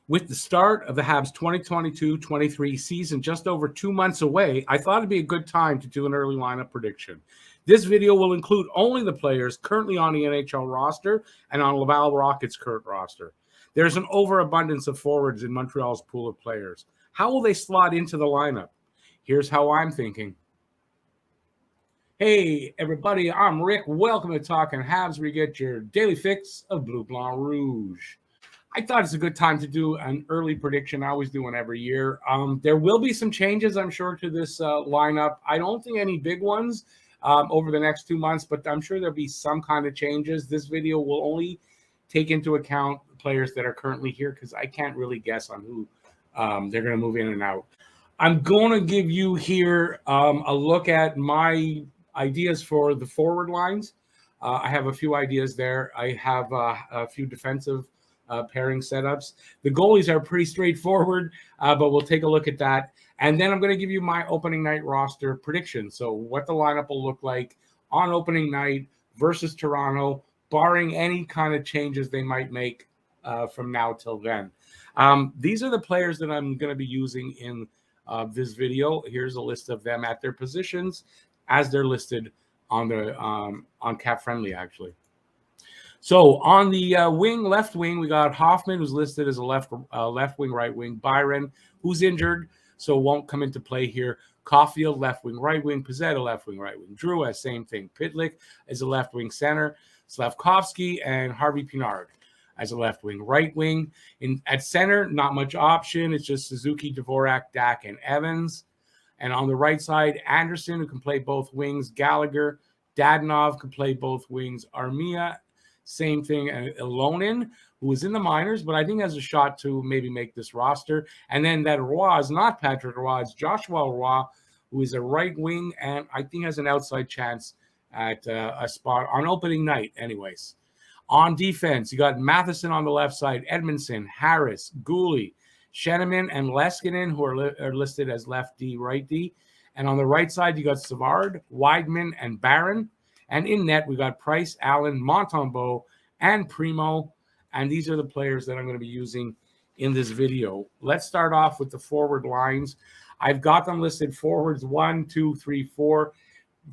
With the start of the Habs 2022-23 season just over 2 months away, I thought it'd be a good time to do an early lineup prediction. This video will include only the players currently on the NHL roster and on Laval Rockets' current roster. There's an overabundance of forwards in Montreal's pool of players. How will they slot into the lineup? Here's how I'm thinking. Hey, everybody, I'm Rick. Welcome to Talking Habs, where you get your daily fix of Bleu Blanc Rouge. I thought it's a good time to do an early prediction. I always do one every year. There will be some changes, I'm sure, to this lineup. I don't think any big ones over the next 2 months, but I'm sure there'll be some kind of changes. This video will only take into account players that are currently here because I can't really guess on who they're going to move in and out. I'm going to give you here a look at my ideas for the forward lines. I have a few ideas there. I have a few defensive pairing setups. The goalies are pretty straightforward, but we'll take a look at that. And then I'm going to give you my opening night roster prediction. So what the lineup will look like on opening night versus Toronto, barring any kind of changes they might make from now till then. These are the players that I'm going to be using in this video. Here's a list of them at their positions as they're listed on the on Cap Friendly, actually. So on the left wing, we got Hoffman, who's listed as a left wing, right wing. Byron, who's injured, so won't come into play here. Caulfield, left wing, right wing. Pizzetta, left wing, right wing. Drew, same thing. Pitlick is a left wing center. Slavkovsky and Harvey Pinard as a left wing, right wing. At center, not much option. It's just Suzuki, Dvorak, Dak, and Evans. And on the right side, Anderson, who can play both wings. Gallagher, Dadonov can play both wings. Armia, same thing. And Ilonen, who was in the minors, but I think has a shot to maybe make this roster. And then that Roy is not Patrick Roy, it's Joshua Roy, who is a right wing, and I think has an outside chance at a spot on opening night anyways. On defense, you got Matheson on the left side, Edmondson, Harris, Goalie, Sheneman, and Leskinen, who are listed as left D, right D. And on the right side, you got Savard, Weidman, and Barron. And in net, we got Price, Allen, Montembeault, and Primo. And these are the players that I'm going to be using in this video. Let's start off with the forward lines. I've got them listed forwards 1, 2, 3, 4.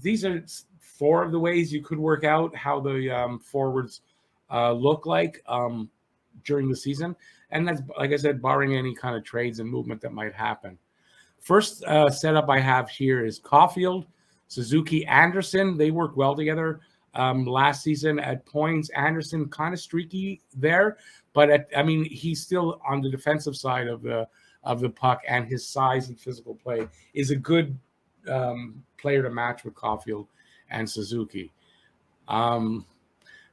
These are 4 of the ways you could work out how the forwards look like during the season. And that's, like I said, barring any kind of trades and movement that might happen. First setup I have here is Caulfield, Suzuki, Anderson. They worked well together last season at points. Anderson kind of streaky there, but he's still on the defensive side of the puck, and his size and physical play is a good player to match with Caulfield and Suzuki.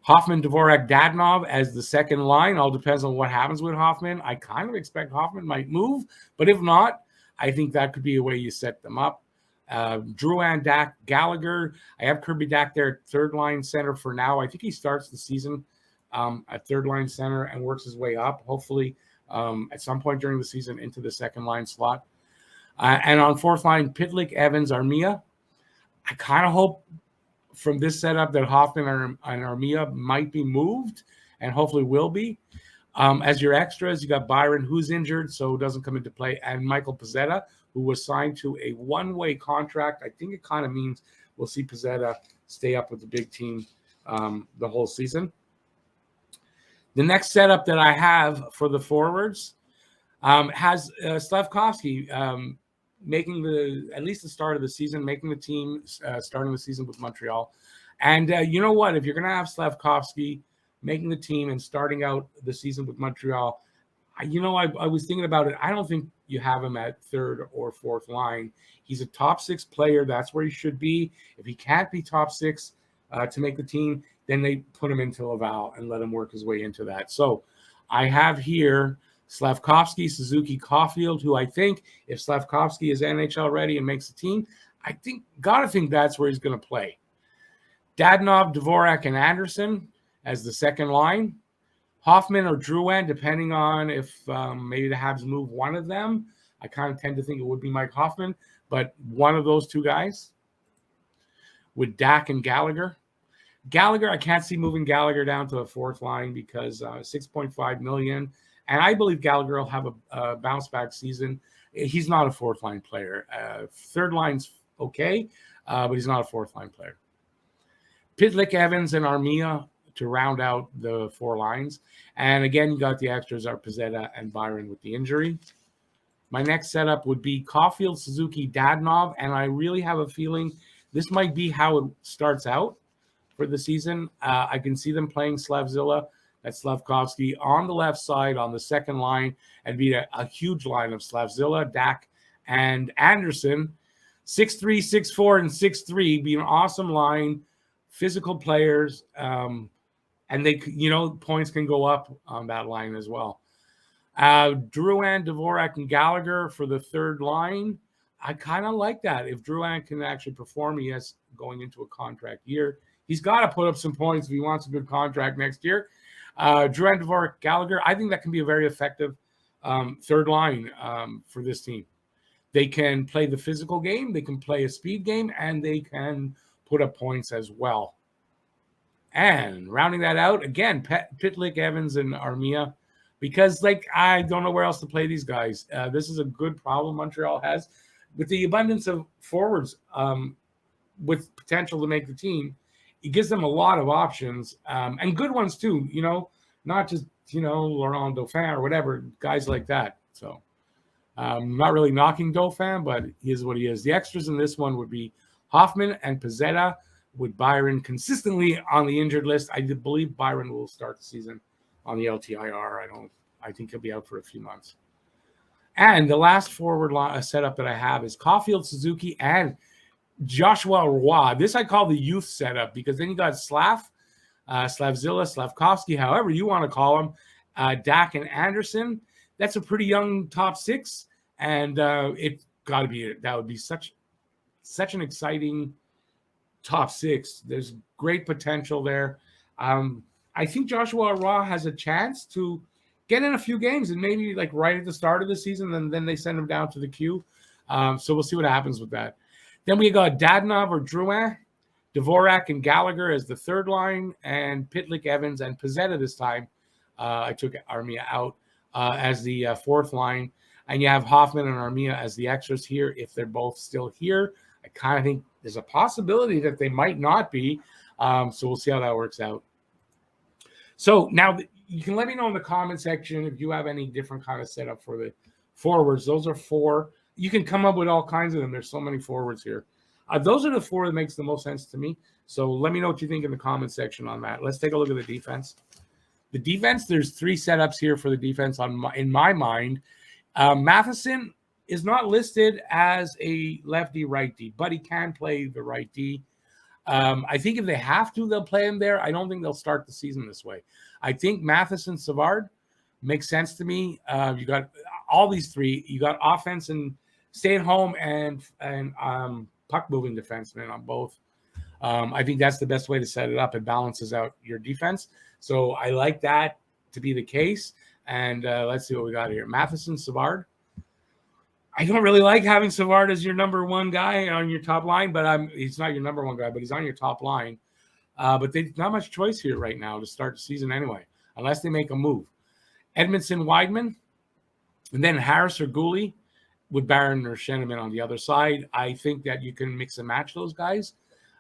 Hoffman, Dvorak, Dadonov as the second line. All depends on what happens with Hoffman. I kind of expect Hoffman might move, but if not, I think that could be a way you set them up. Drouin, Dak, Gallagher. I have Kirby Dak there, third line center for now. I think he starts the season at third line center and works his way up, hopefully at some point during the season into the second line slot. And on fourth line, Pitlick, Evans, Armia. I kind of hope from this setup that Hoffman and Armia might be moved and hopefully will be. As your extras, you got Byron, who's injured, so doesn't come into play, and Michael Pizzetta, who was signed to a one-way contract. I think it kind of means we'll see Pizzetta stay up with the big team the whole season. The next setup that I have for the forwards has Slavkovsky making at least the start of the season, making the team, starting the season with Montreal. And you know what? If you're going to have Slavkovsky making the team and starting out the season with Montreal, I was thinking about it. I don't think you have him at third or fourth line. He's a top 6 player. That's where he should be. If he can't be top 6 to make the team, then they put him into Laval and let him work his way into that. So I have here Slavkovsky, Suzuki, Caulfield, who I think if Slavkovsky is NHL ready and makes the team, gotta think that's where he's going to play. Dadonov, Dvorak, and Anderson as the second line. Hoffman or Drouin, depending on if maybe the Habs move one of them. I kind of tend to think it would be Mike Hoffman, but one of those two guys with Dak and Gallagher. Gallagher, I can't see moving Gallagher down to a fourth line because $6.5 million. And I believe Gallagher will have a bounce back season. He's not a fourth line player. Third line's okay, but he's not a fourth line player. Pitlick, Evans, and Armia to round out the four lines. And again, you got the extras are Pizzetta and Byron with the injury. My next setup would be Caulfield, Suzuki, Dadonov, and I really have a feeling this might be how it starts out for the season. I can see them playing Slavzilla, that's Slavkovsky, on the left side on the second line, and be a huge line of Slavzilla, Dak, and Anderson. 6'3", 6'4", and 6'3", be an awesome line, physical players, and they, points can go up on that line as well. Drouin, Dvorak, and Gallagher for the third line. I kind of like that. If Drouin can actually perform, he has going into a contract year. He's got to put up some points if he wants a good contract next year. Drouin, Dvorak, Gallagher, I think that can be a very effective third line for this team. They can play the physical game, they can play a speed game, and they can put up points as well. And rounding that out, again, Pitlick, Evans, and Armia, because, I don't know where else to play these guys. This is a good problem Montreal has. With the abundance of forwards with potential to make the team, it gives them a lot of options, and good ones too, not just, Laurent Dauphin or whatever, guys like that. So not really knocking Dauphin, but he is what he is. The extras in this one would be Hoffman and Pizzetta, with Byron consistently on the injured list. I believe Byron will start the season on the LTIR. I think he'll be out for a few months. And the last forward setup that I have is Caulfield, Suzuki, and Joshua Roy. This I call the youth setup, because then you got Slavzilla, Slavkovsky, however you want to call him, Dak and Anderson. That's a pretty young top six, and it got to be that would be such an exciting top six. There's great potential there. I think Joshua Roy has a chance to get in a few games, and maybe right at the start of the season, and then they send him down to the queue. So we'll see what happens with that. Then we got Dadonov or Drouin, Dvorak and Gallagher as the third line, and Pitlick, Evans, and Pizzetta this time. I took Armia out as the fourth line. And you have Hoffman and Armia as the extras here if they're both still here. I kind of think there's a possibility that they might not be. So we'll see how that works out. So now you can let me know in the comment section if you have any different kind of setup for the forwards. Those are four. You can come up with all kinds of them. There's so many forwards here. Those are the four that makes the most sense to me. So let me know what you think in the comment section on that. Let's take a look at the defense. The defense, there's three setups here for the defense in my mind. Matheson is not listed as a lefty righty, but he can play the right D. I think if they have to, they'll play him there. I don't think they'll start the season this way. I think Matheson, Savard makes sense to me. You got all these three. You got offense and stay at home and puck moving defensemen on both. I think that's the best way to set it up. It balances out your defense. So I like that to be the case. And let's see what we got here. Matheson, Savard. I don't really like having Savard as your number one guy on your top line, but he's not your number one guy, but he's on your top line. But there's not much choice here right now to start the season anyway, unless they make a move. Edmondson, Weidman, and then Harris or Goalie with Barron or Sheneman on the other side. I think that you can mix and match those guys.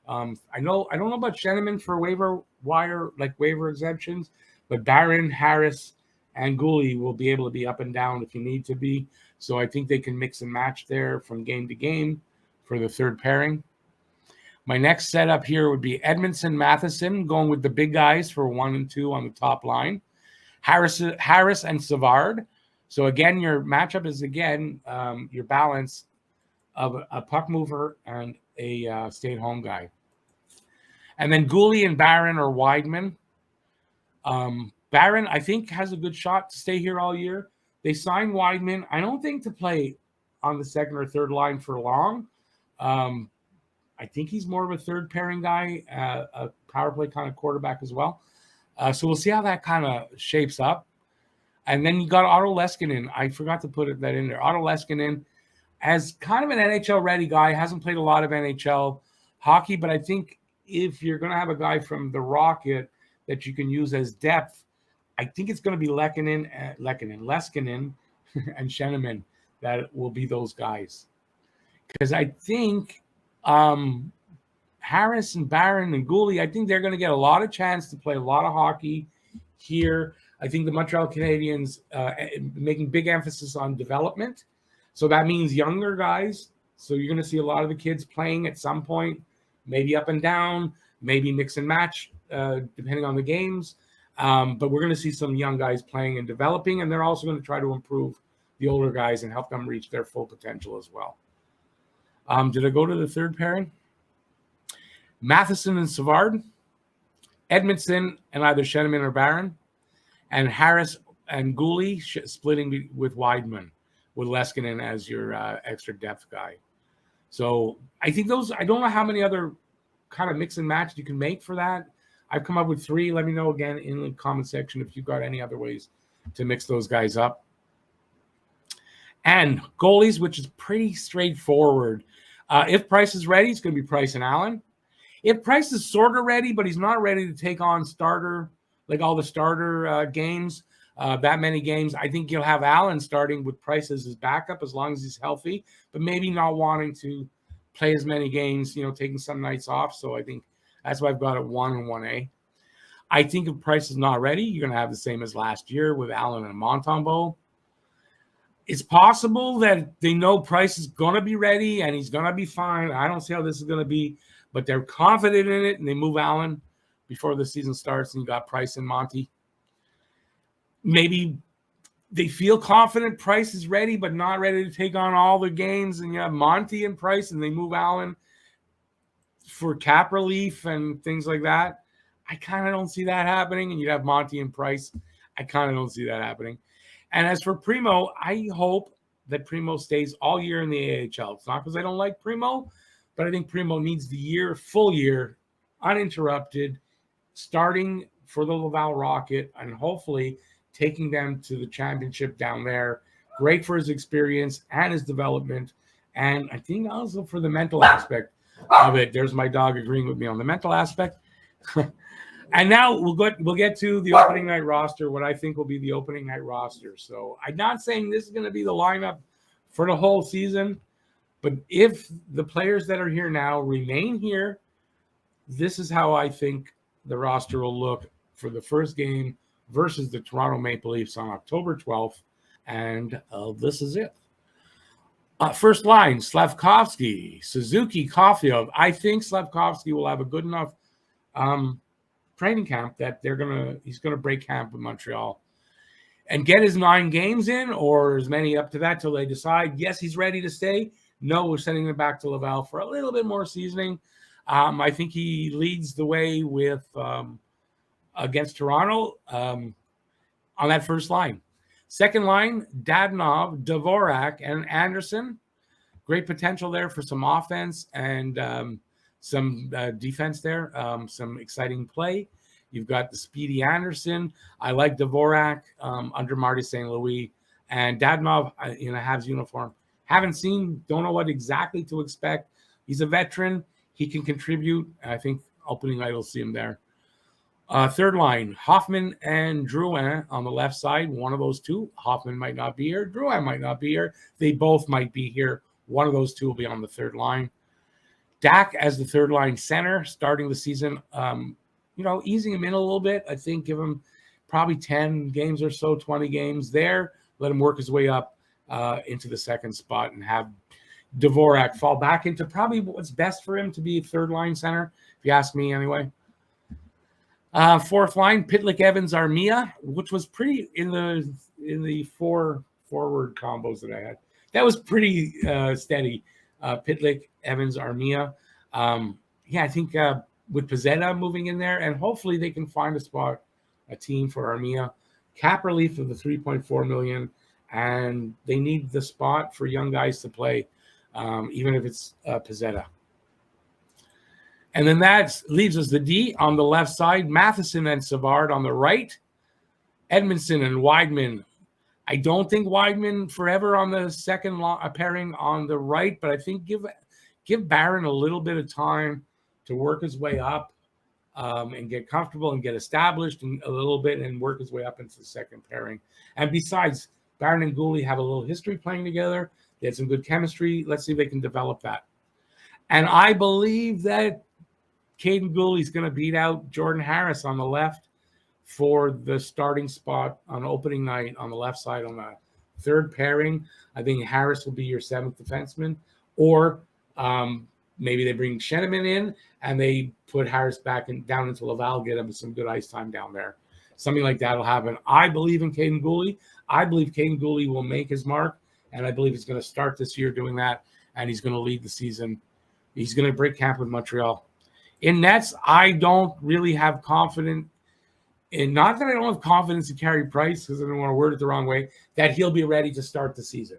I don't know about Sheneman for waiver exemptions, but Barron, Harris, and Goalie will be able to be up and down if you need to be. So I think they can mix and match there from game to game for the third pairing. My next setup here would be Edmondson, Matheson, going with the big guys for 1 and 2 on the top line. Harris and Savard. So again, your matchup is your balance of a puck mover and a stay-at-home guy. And then Goalie and Barron or Weidman. Barron, I think, has a good shot to stay here all year. They signed Weidman, I don't think, to play on the second or third line for long. I think he's more of a third pairing guy, a power play kind of quarterback as well. So we'll see how that kind of shapes up. And then you got Otto Leskinen. I forgot to put that in there. Otto Leskinen as kind of an NHL-ready guy, hasn't played a lot of NHL hockey, but I think if you're going to have a guy from the Rocket that you can use as depth, I think it's going to be Leskinen, and Sheneman that will be those guys. Because I think Harris and Barron and Goalie, I think they're going to get a lot of chance to play a lot of hockey here. I think the Montreal Canadiens making big emphasis on development. So that means younger guys. So you're going to see a lot of the kids playing at some point, maybe up and down, maybe mix and match, depending on the games. But we're going to see some young guys playing and developing, and they're also going to try to improve the older guys and help them reach their full potential as well. Did I go to the third pairing? Matheson and Savard, Edmondson and either Sheneman or Barron, and Harris and Goalie splitting with Wideman, with Leskinen as your extra depth guy. So I think those, I don't know how many other kind of mix and match you can make for that. I've come up with 3. Let me know again in the comment section if you've got any other ways to mix those guys up. And goalies, which is pretty straightforward. If Price is ready, it's going to be Price and Allen. If Price is sort of ready, but he's not ready to take on starter, like all the starter games, that many games, I think you'll have Allen starting with Price as his backup as long as he's healthy, but maybe not wanting to play as many games, taking some nights off. So I think that's why I've got it 1 and 1A. I think if Price is not ready, you're going to have the same as last year with Allen and Montembeault. It's possible that they know Price is going to be ready and he's going to be fine. I don't see how this is going to be, but they're confident in it, and they move Allen before the season starts, and you got Price and Monty. Maybe they feel confident Price is ready, but not ready to take on all the games, and you have Monty and Price, and they move Allen for cap relief and things like that. I kind of don't see that happening, and you'd have Monty and Price. I kind of don't see that happening. And as for Primo, I hope that Primo stays all year in the AHL. It's not because I don't like Primo, but I think Primo needs the full year, uninterrupted, starting for the Laval Rocket, and hopefully taking them to the championship down there. Great for his experience and his development, and I think also for the mental aspect of it. There's my dog agreeing with me on the mental aspect. And now we'll get to the opening night roster, what I think will be the opening night roster. So I'm not saying this is going to be the lineup for the whole season, but if the players that are here now remain here, this is how I think the roster will look for the first game versus the Toronto Maple Leafs on October 12th. And this is it. First line, Slavkovsky, Suzuki, Caulfield. I think Slavkovsky will have a good enough training camp that he's gonna break camp with Montreal and get his 9 games in, or as many up to that till they decide, yes, he's ready to stay. No, we're sending him back to Laval for a little bit more seasoning. I think he leads the way with against Toronto on that first line. Second line, Dadonov, Dvorak, and Anderson. Great potential there for some offense and some defense there, some exciting play. You've got the speedy Anderson. I like Dvorak under Marty St. Louis. And Dadonov in a Habs uniform. Don't know what exactly to expect. He's a veteran. He can contribute. I think opening night will see him there. Third line, Hoffman and Drouin on the left side. One of those two. Hoffman might not be here. Drouin might not be here. They both might be here. One of those two will be on the third line. Dak as the third line center, starting the season, easing him in a little bit. I think give him probably 10 games or so, 20 games there. Let him work his way up into the second spot and have Dvorak fall back into probably what's best for him to be a third line center, if you ask me anyway. Fourth line, Pitlick, Evans, Armia, which was pretty in the 4 forward combos that I had. That was pretty steady. Pitlick, Evans, Armia. I think with Pizzetta moving in there, and hopefully they can find a team for Armia. Cap relief of the $3.4 million, and they need the spot for young guys to play, even if it's Pizzetta. And then that leaves us the D on the left side, Matheson and Savard on the right, Edmondson and Wideman. I don't think Wideman forever on the second pairing on the right, but I think give Barron a little bit of time to work his way up and get comfortable and get established and a little bit and work his way up into the second pairing. And besides, Barron and Goalie have a little history playing together. They had some good chemistry. Let's see if they can develop that. And I believe that Caden Goolie's going to beat out Jordan Harris on the left for the starting spot on opening night on the left side on the third pairing. I think Harris will be your seventh defenseman, or maybe they bring Sheneman in and they put Harris back down into Laval, get him some good ice time down there. Something like that will happen. I believe in Caden Goalie. I believe Caden Goalie will make his mark, and I believe he's going to start this year doing that, and he's going to lead the season. He's going to break camp with Montreal. In nets, I don't really have confidence in, not that I don't have confidence in Carey Price, because I don't want to word it the wrong way, that he'll be ready to start the season.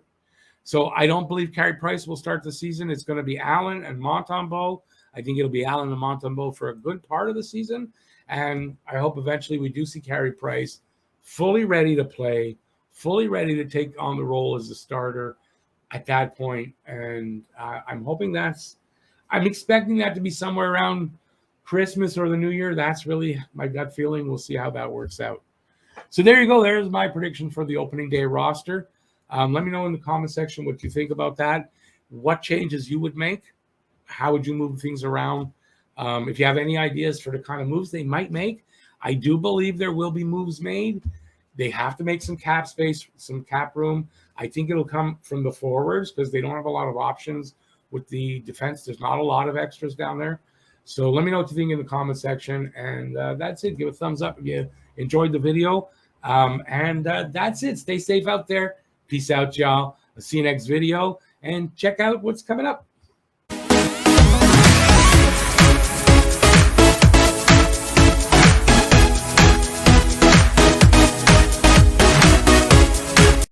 So I don't believe Carey Price will start the season. It's going to be Allen and Montembeault. I think it'll be Allen and Montembeault for a good part of the season. And I hope eventually we do see Carey Price fully ready to play, fully ready to take on the role as a starter at that point. And I'm expecting that to be somewhere around Christmas or the New Year. That's really my gut feeling. We'll see how that works out. So there you go. There's my prediction for the opening day roster. Let me know in the comment section what you think about that. What changes you would make? How would you move things around? If you have any ideas for the kind of moves they might make, I do believe there will be moves made. They have to make some cap space, some cap room. I think it'll come from the forwards because they don't have a lot of options with the defense. There's not a lot of extras down there. So let me know what you think in the comment section. And that's it. Give a thumbs up if you enjoyed the video. And that's it. Stay safe out there. Peace out, y'all. I'll see you next video. And check out what's coming up.